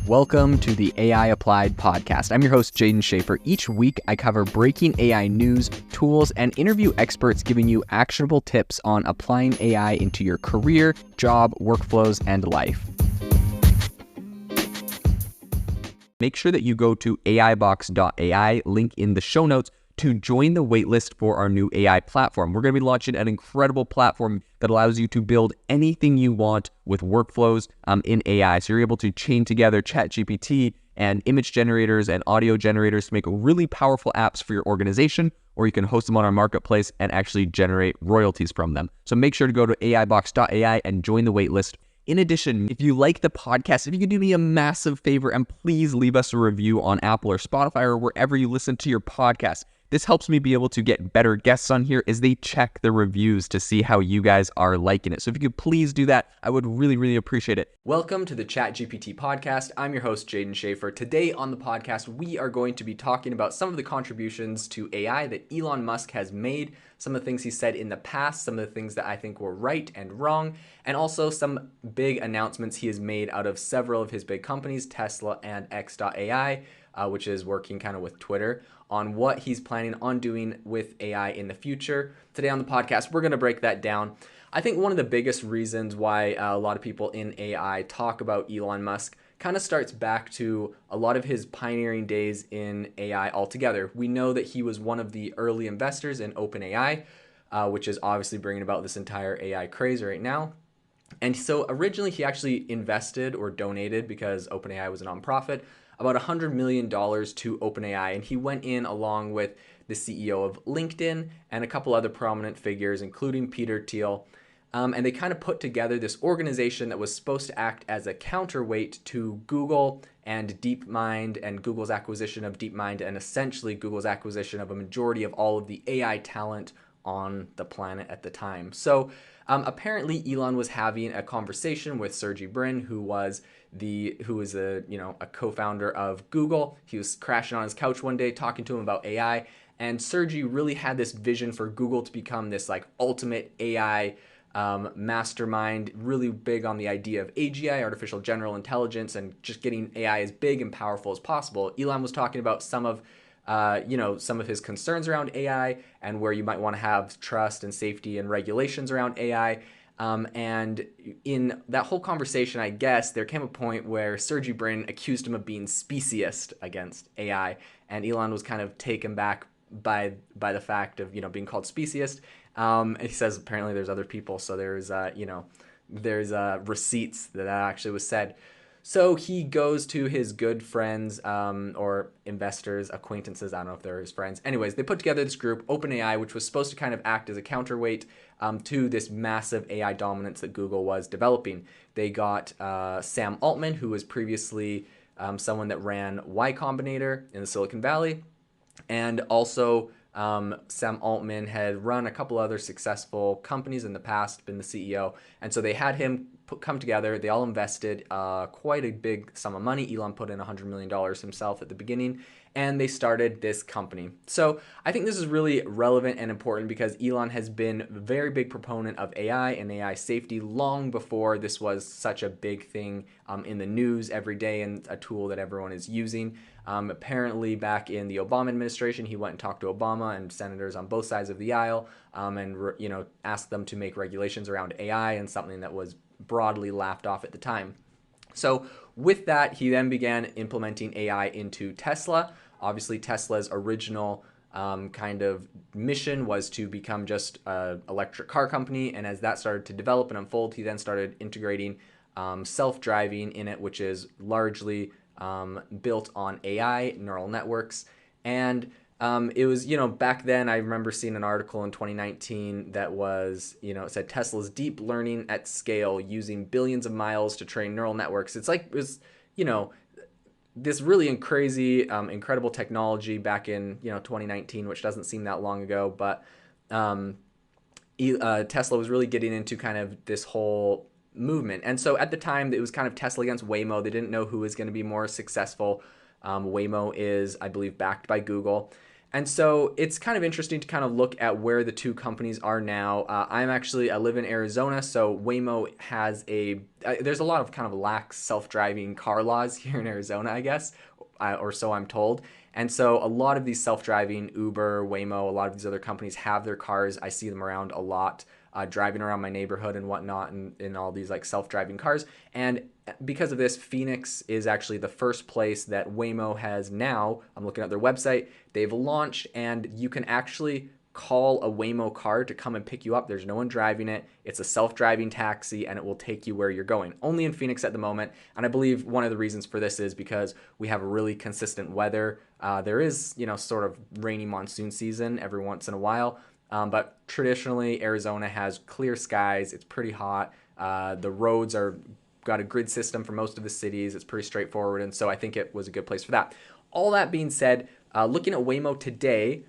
Welcome to the AI Applied podcast. I'm your host, Jaden Schaefer. Each week, I cover breaking AI news, tools, and interview experts giving you actionable tips on applying AI into your career, job, workflows, and life. Make sure that you go to AIbox.ai, link in the show notes, to join the waitlist for our new AI platform. We're going to be launching an incredible platform that allows you to build anything you want with workflows in AI. So you're able to chain together ChatGPT and image generators and audio generators to make really powerful apps for your organization, or you can host them on our marketplace and actually generate royalties from them. So make sure to go to AIbox.ai and join the waitlist. In addition, if you like the podcast, if you could do me a massive favor and please leave us a review on Apple or Spotify or wherever you listen to your podcast. This helps me be able to get better guests on here as they check the reviews to see how you guys are liking it. So if you could please do that, I would really appreciate it. Welcome to the ChatGPT podcast. I'm your host, Jaden Schaefer. Today on the podcast, we are going to be talking about some of the contributions to AI that Elon Musk has made, some of the things he said in the past, some of the things that I think were right and wrong, and also some big announcements he has made out of several of his big companies, Tesla and X.AI, which is working kind of with Twitter, on what he's planning on doing with AI in the future. Today on the podcast, we're going to break that down. I think one of the biggest reasons why a lot of people in AI talk about Elon Musk kind of starts back to a lot of his pioneering days in AI altogether. We know that he was one of the early investors in OpenAI, which is obviously bringing about this entire AI craze right now. And so originally he actually invested or donated, because OpenAI was a nonprofit, about $100 million to OpenAI, and he went in along with the CEO of LinkedIn and a couple other prominent figures, including Peter Thiel, and they kind of put together this organization that was supposed to act as a counterweight to Google and DeepMind and Google's acquisition of DeepMind, and essentially Google's acquisition of a majority of all of the AI talent on the planet at the time. So apparently Elon was having a conversation with Sergey Brin, who was a co-founder of Google. He was crashing on his couch one day talking to him about AI, and Sergey really had this vision for Google to become this like ultimate AI mastermind, really big on the idea of AGI, artificial general intelligence, and just getting AI as big and powerful as possible. Elon was talking about some of his concerns around AI and where you might want to have trust and safety and regulations around AI. And in that whole conversation, I guess, there came a point where Sergey Brin accused him of being speciest against AI, and Elon was kind of taken back by the fact of, being called speciest. And he says apparently there's other people, so there's receipts that actually was said. So he goes to his good friends or investors, acquaintances, I don't know if they're his friends. Anyways, they put together this group, OpenAI, which was supposed to kind of act as a counterweight to this massive AI dominance that Google was developing. They got Sam Altman, who was previously someone that ran Y Combinator in the Silicon Valley. And also Sam Altman had run a couple other successful companies in the past, been the CEO. And so they had him come together. They all invested quite a big sum of money. Elon put in $100 million himself at the beginning, and they started this company. So I think this is really relevant and important because Elon has been a very big proponent of AI and AI safety long before this was such a big thing in the news every day and a tool that everyone is using. Apparently back in the Obama administration, he went and talked to Obama and senators on both sides of the aisle and asked them to make regulations around AI, and something that was broadly laughed off at the time. So with that, he then began implementing AI into Tesla. Obviously, Tesla's original kind of mission was to become just an electric car company, and as that started to develop and unfold, he then started integrating self-driving in it, which is largely built on AI, neural networks. And it was, back then I remember seeing an article in 2019 that was, it said Tesla's deep learning at scale using billions of miles to train neural networks. It's like, it was, this really crazy, incredible technology back in, 2019, which doesn't seem that long ago. But Tesla was really getting into kind of this whole movement. And so at the time, it was kind of Tesla against Waymo. They didn't know who was going to be more successful. Waymo is, I believe, backed by Google. And so it's kind of interesting to kind of look at where the two companies are now. I live in Arizona, so Waymo has there's a lot of kind of lax self-driving car laws here in Arizona, I guess, or so I'm told. And so a lot of these self-driving, Uber, Waymo, a lot of these other companies have their cars. I see them around a lot, driving around my neighborhood and whatnot, and in all these like self-driving cars. And because of this, Phoenix is actually the first place that Waymo has now. I'm looking at their website. They've launched, and you can actually call a Waymo car to come and pick you up. There's no one driving it. It's a self-driving taxi, and it will take you where you're going. Only in Phoenix at the moment. And I believe one of the reasons for this is because we have really consistent weather. There is, sort of rainy monsoon season every once in a while. But traditionally, Arizona has clear skies. It's pretty hot. The roads are got a grid system for most of the cities. It's pretty straightforward. And so I think it was a good place for that. All that being said, looking at Waymo today,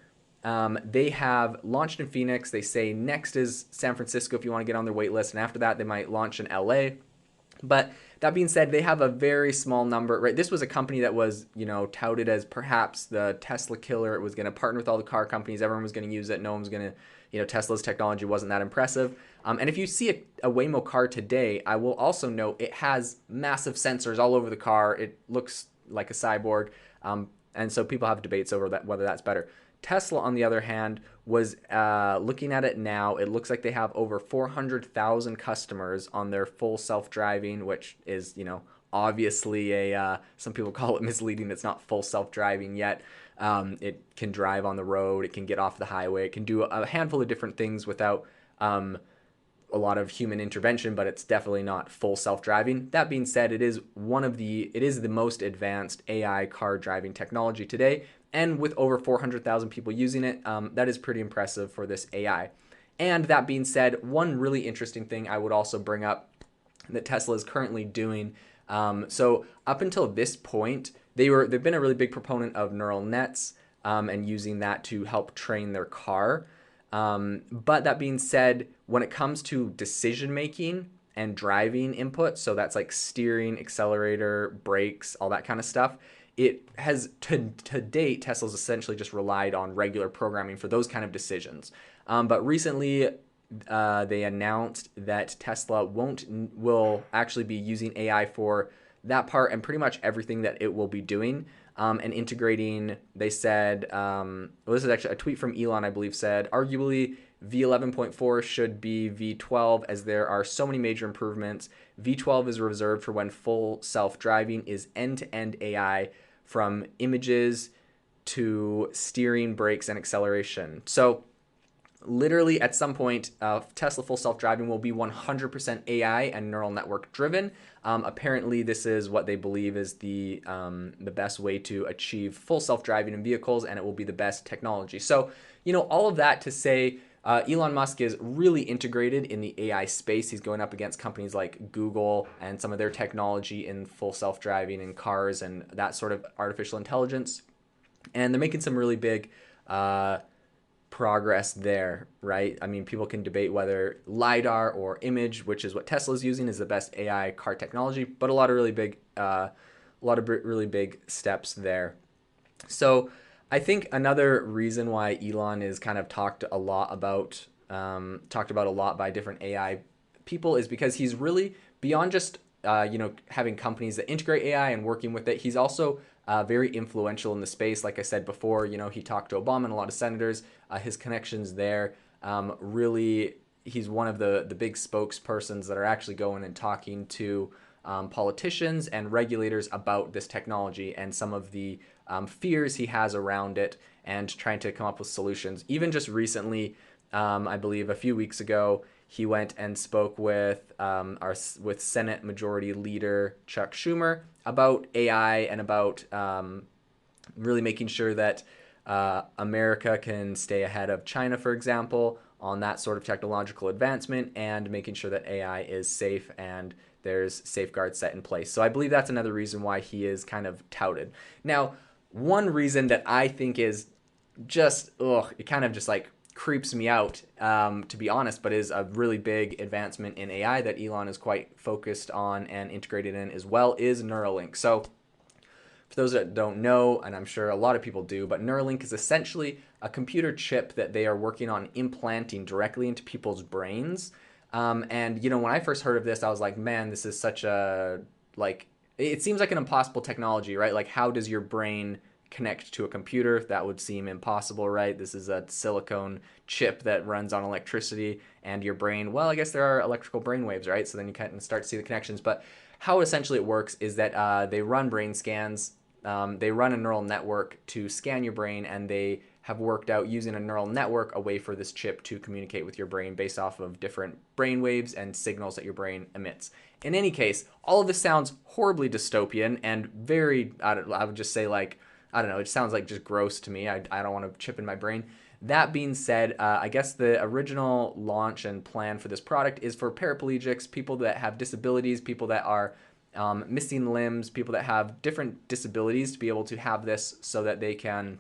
they have launched in Phoenix. They say next is San Francisco if you want to get on their wait list. And after that, they might launch in LA. But that being said, they have a very small number, right? This was a company that was, touted as perhaps the Tesla killer. It was going to partner with all the car companies. Everyone was going to use it. No one was going to, Tesla's technology wasn't that impressive. And if you see a Waymo car today, I will also note it has massive sensors all over the car. It looks like a cyborg. And so people have debates over that, whether that's better. Tesla, on the other hand, was looking at it now. It looks like they have over 400,000 customers on their full self-driving, which is, obviously some people call it misleading. It's not full self-driving yet. It can drive on the road. It can get off the highway. It can do a handful of different things without a lot of human intervention, but it's definitely not full self-driving. That being said, it is the most advanced AI car driving technology today. And with over 400,000 people using it, that is pretty impressive for this AI. And that being said, one really interesting thing I would also bring up that Tesla is currently doing. So up until this point, they've been a really big proponent of neural nets and using that to help train their car. But that being said, when it comes to decision making and driving input, so that's like steering, accelerator, brakes, all that kind of stuff, it has to date, Tesla's essentially just relied on regular programming for those kind of decisions. But recently, they announced that Tesla will actually be using AI for that part and pretty much everything that it will be doing. And integrating, they said, this is actually a tweet from Elon, I believe, said, arguably V11.4 should be V12 as there are so many major improvements. V12 is reserved for when full self-driving is end-to-end AI from images to steering, brakes, and acceleration. So literally at some point, Tesla full self-driving will be 100% AI and neural network driven. Apparently, this is what they believe is the best way to achieve full self-driving in vehicles, and it will be the best technology. So, all of that to say, Elon Musk is really integrated in the AI space. He's going up against companies like Google and some of their technology in full self-driving in cars and that sort of artificial intelligence. And they're making some really big progress there, right? I mean, people can debate whether LiDAR or image, which is what Tesla's using, is the best AI car technology, but a lot of really big steps there. So I think another reason why Elon is kind of talked about a lot by different AI people is because he's really beyond just having companies that integrate AI and working with it. He's also very influential in the space. Like I said before, he talked to Obama and a lot of senators. His connections there, really, he's one of the big spokespersons that are actually going and talking to politicians and regulators about this technology and some of the fears he has around it and trying to come up with solutions. Even just recently, I believe a few weeks ago, he went and spoke with with Senate Majority Leader Chuck Schumer about AI and about really making sure that America can stay ahead of China, for example, on that sort of technological advancement, and making sure that AI is safe and there's safeguards set in place. So I believe that's another reason why he is kind of touted. Now, one reason that I think is just, it kind of just like creeps me out, to be honest, but is a really big advancement in AI that Elon is quite focused on and integrated in as well, is Neuralink. So For those that don't know, and I'm sure a lot of people do, but Neuralink is essentially a computer chip that they are working on implanting directly into people's brains. And when I first heard of this, I was like, man, this is such a like. It seems like an impossible technology, right? Like, how does your brain connect to a computer? That would seem impossible, right? This is a silicone chip that runs on electricity, and your brain, well, I guess there are electrical brain waves, right? So then you can start to see the connections. But how essentially it works is that they run brain scans. They run a neural network to scan your brain, and they have worked out using a neural network a way for this chip to communicate with your brain based off of different brain waves and signals that your brain emits. In any case, all of this sounds horribly dystopian and very, I would just say, like, I don't know, it sounds like just gross to me. I don't want a chip in my brain. That being said, I guess the original launch and plan for this product is for paraplegics, people that have disabilities, people that are missing limbs, people that have different disabilities, to be able to have this so that they can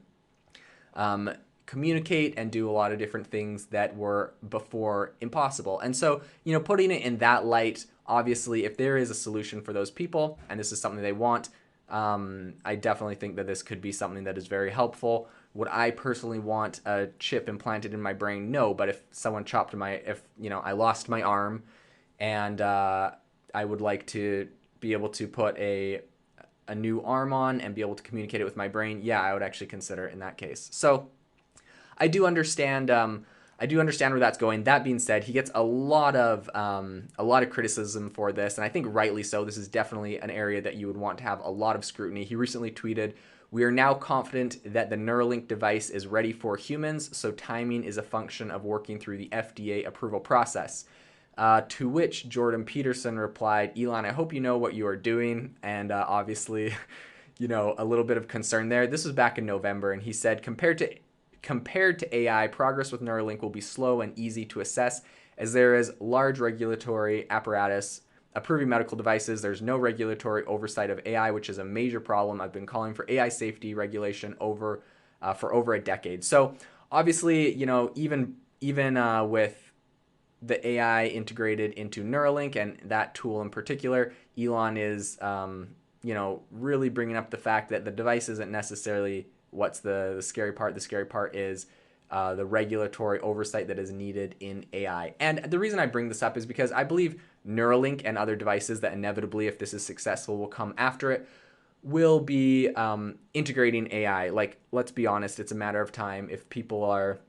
communicate and do a lot of different things that were before impossible. And so, putting it in that light, obviously, if there is a solution for those people and this is something they want, I definitely think that this could be something that is very helpful. Would I personally want a chip implanted in my brain? No, but if someone I lost my arm and I would like to be able to put a new arm on and be able to communicate it with my brain, yeah, I would actually consider it in that case. So I do understand. I do understand where that's going. That being said, he gets a lot of criticism for this, and I think rightly so. This is definitely an area that you would want to have a lot of scrutiny. He recently tweeted, "We are now confident that the Neuralink device is ready for humans, so timing is a function of working through the FDA approval process." To which Jordan Peterson replied, "Elon, I hope you know what you are doing," and obviously, a little bit of concern there. This was back in November, and he said, Compared to AI, progress with Neuralink will be slow and easy to assess as there is large regulatory apparatus approving medical devices. There's no regulatory oversight of AI, which is a major problem. I've been calling for AI safety regulation for over a decade. So obviously, even with the AI integrated into Neuralink and that tool in particular, Elon is really bringing up the fact that the device isn't necessarily what's the scary part. The scary part is the regulatory oversight that is needed in AI. And the reason I bring this up is because I believe Neuralink and other devices that inevitably, if this is successful, will come after it, will be integrating AI. Like, let's be honest, it's a matter of time. If people are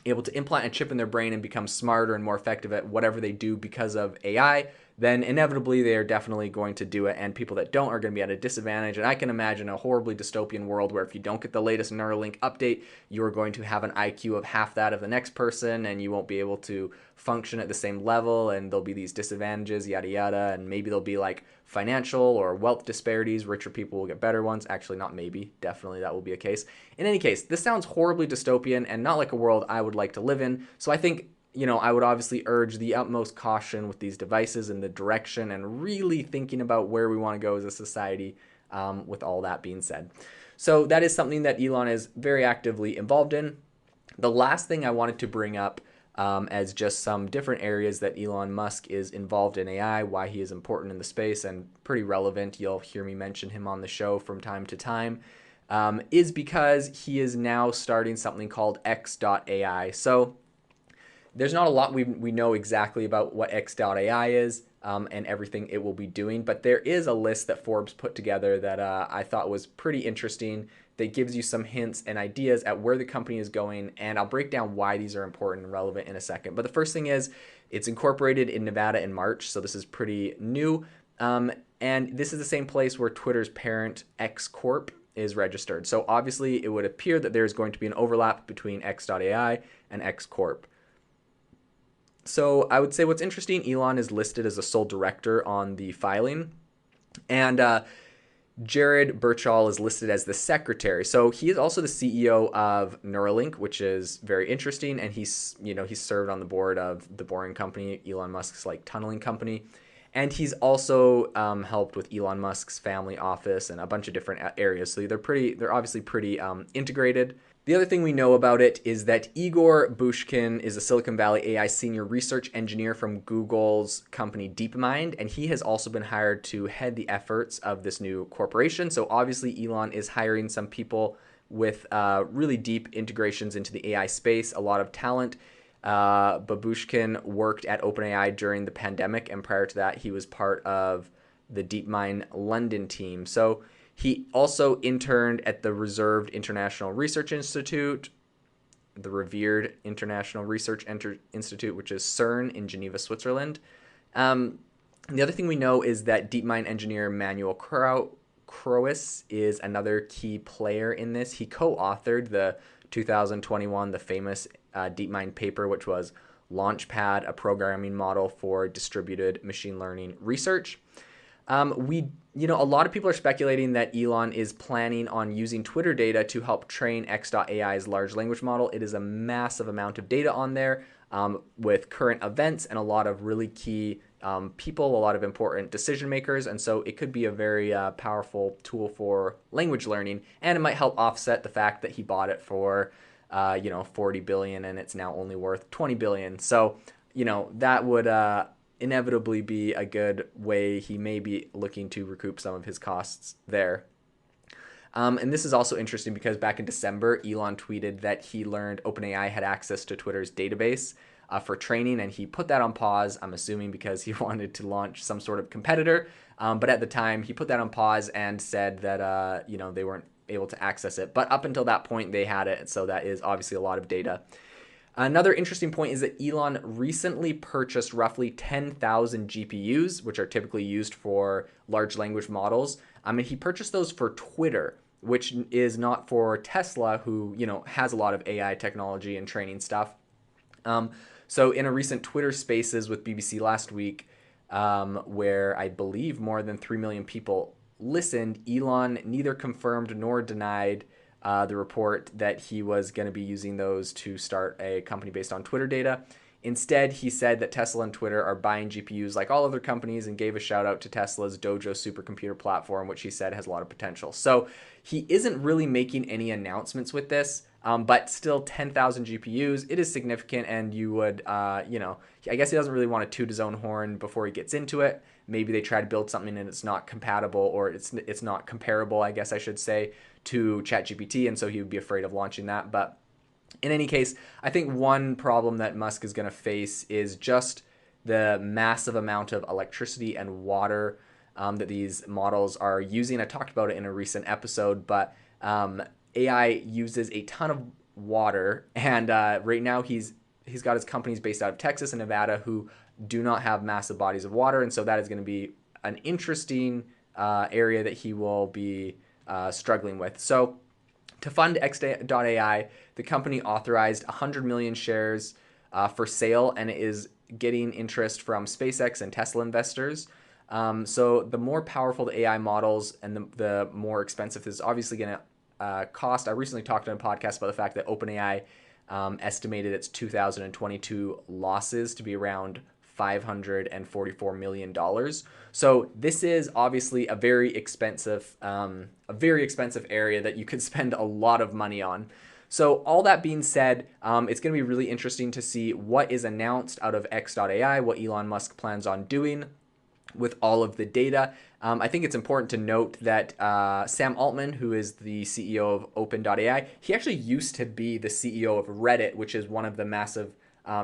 able to implant a chip in their brain and become smarter and more effective at whatever they do because of AI, then inevitably they are definitely going to do it, and people that don't are going to be at a disadvantage. And I can imagine a horribly dystopian world where if you don't get the latest Neuralink update, you are going to have an IQ of half that of the next person, and you won't be able to function at the same level, and there'll be these disadvantages, yada yada, and maybe there'll be like financial or wealth disparities. Richer people will get better ones. Actually, not maybe, definitely that will be a case. In any case, this sounds horribly dystopian and not like a world I would like to live in. So I think I would obviously urge the utmost caution with these devices and the direction and really thinking about where we want to go as a society, with all that being said. So that is something that Elon is very actively involved in. The last thing I wanted to bring up as just some different areas that Elon Musk is involved in AI, why he is important in the space and pretty relevant. You'll hear me mention him on the show from time to time, is because he is now starting something called X.AI. So there's not a lot we know exactly about what X.AI is and everything it will be doing, but there is a list that Forbes put together that I thought was pretty interesting, that gives you some hints and ideas at where the company is going, and I'll break down why these are important and relevant in a second. But the first thing is, it's incorporated in Nevada in March, so this is pretty new, and this is the same place where Twitter's parent, X Corp, is registered. So obviously, it would appear that there's going to be an overlap between X.AI and X Corp. So I would say what's interesting, Elon is listed as a sole director on the filing, and Jared Birchall is listed as the secretary. So he is also the CEO of Neuralink, which is very interesting, and he's served on the board of the Boring Company, Elon Musk's tunneling company, and he's also helped with Elon Musk's family office and a bunch of different areas. So they're obviously pretty integrated. The other thing we know about it is that Igor Bushkin is a Silicon Valley AI senior research engineer from Google's company DeepMind, and he has also been hired to head the efforts of this new corporation. So obviously Elon is hiring some people with really deep integrations into the AI space, a lot of talent. Babushkin worked at OpenAI during the pandemic, and prior to that, he was part of the DeepMind London team. So he also interned at the Reserved International Research Institute, the Revered International Research Institute, which is CERN in Geneva, Switzerland. The other thing we know is that DeepMind engineer Manuel Crois is another key player in this. He co-authored the 2021, the famous DeepMind paper, which was Launchpad, a programming model for distributed machine learning research. A lot of people are speculating that Elon is planning on using Twitter data to help train X.AI's large language model. It is a massive amount of data on there with current events and a lot of really key people, a lot of important decision makers. And so it could be a very powerful tool for language learning. And it might help offset the fact that he bought it for, 40 billion and it's now only worth 20 billion. So, that would inevitably be a good way. He may be looking to recoup some of his costs there. And this is also interesting because back in December, Elon tweeted that he learned OpenAI had access to Twitter's database for training, and he put that on pause, I'm assuming because he wanted to launch some sort of competitor. But at the time, he put that on pause and said that, they weren't able to access it. But up until that point, they had it. So that is obviously a lot of data. Another interesting point is that Elon recently purchased roughly 10,000 GPUs, which are typically used for large language models. And he purchased those for Twitter, which is not for Tesla, who, has a lot of AI technology and training stuff. So in a recent Twitter Spaces with BBC last week, where I believe more than 3 million people listened, Elon neither confirmed nor denied the report that he was going to be using those to start a company based on Twitter data. Instead, he said that Tesla and Twitter are buying GPUs like all other companies and gave a shout out to Tesla's Dojo supercomputer platform, which he said has a lot of potential. So he isn't really making any announcements with this, but still 10,000 GPUs, it is significant. And you would, I guess he doesn't really want to toot his own horn before he gets into it. Maybe they try to build something and it's not compatible, or it's not comparable, I guess I should say, to ChatGPT, and so he would be afraid of launching that. But in any case, I think one problem that Musk is going to face is just the massive amount of electricity and water that these models are using. I talked about it in a recent episode, but AI uses a ton of water, and right now he's got his companies based out of Texas and Nevada who do not have massive bodies of water, and so that is going to be an interesting area that he will be struggling with. So to fund X.AI, the company authorized 100 million shares for sale, and it is getting interest from SpaceX and Tesla investors. So the more powerful the AI models and the more expensive this is obviously going to cost. I recently talked on a podcast about the fact that OpenAI estimated its 2022 losses to be around $544 million. So this is obviously a very expensive area that you could spend a lot of money on. So all that being said, it's going to be really interesting to see what is announced out of X.AI, what Elon Musk plans on doing with all of the data. I think it's important to note that Sam Altman, who is the CEO of Open.ai, he actually used to be the CEO of Reddit, which is one of the massive,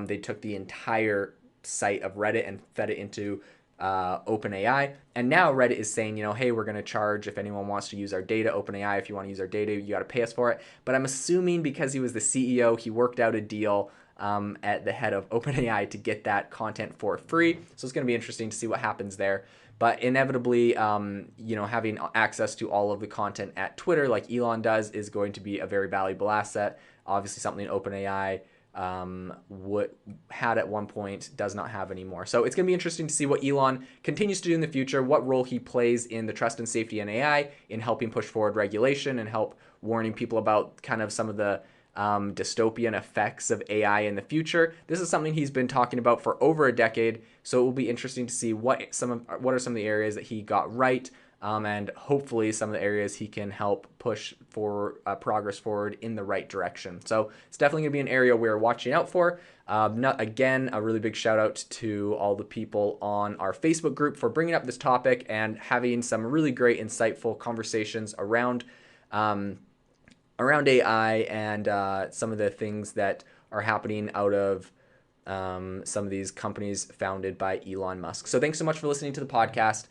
they took the entire site of Reddit and fed it into OpenAI. And now Reddit is saying, hey, we're going to charge if anyone wants to use our data. OpenAI, if you want to use our data, you got to pay us for it. But I'm assuming because he was the CEO, he worked out a deal at the head of OpenAI to get that content for free. So it's going to be interesting to see what happens there. But inevitably, having access to all of the content at Twitter like Elon does is going to be a very valuable asset. Obviously something OpenAI had at one point, does not have anymore. So it's going to be interesting to see what Elon continues to do in the future, what role he plays in the trust and safety in AI, in helping push forward regulation and help warning people about kind of some of the dystopian effects of AI in the future. This is something he's been talking about for over a decade, so it will be interesting to see what are some of the areas that he got right, and hopefully some of the areas he can help push for progress forward in the right direction. So it's definitely going to be an area we're watching out for. Again, a really big shout out to all the people on our Facebook group for bringing up this topic and having some really great, insightful conversations around AI and some of the things that are happening out of some of these companies founded by Elon Musk. So thanks so much for listening to the podcast.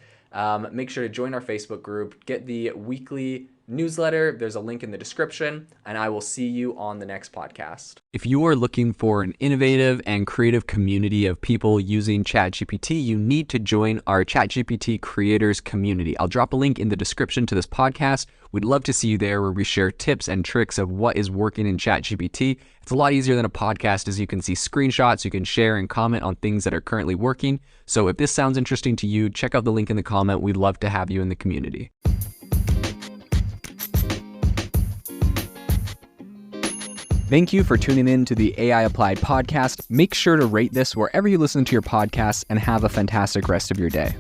Make sure to join our Facebook group, get the weekly newsletter. There's a link in the description, and I will see you on the next podcast. If you are looking for an innovative and creative community of people using ChatGPT, you need to join our ChatGPT creators community. I'll drop a link in the description to this podcast. We'd love to see you there, where we share tips and tricks of what is working in ChatGPT. It's a lot easier than a podcast, as you can see screenshots, you can share and comment on things that are currently working. So if this sounds interesting to you, check out the link in the comment. We'd love to have you in the community. Thank you for tuning in to the AI Applied podcast. Make sure to rate this wherever you listen to your podcasts, and have a fantastic rest of your day.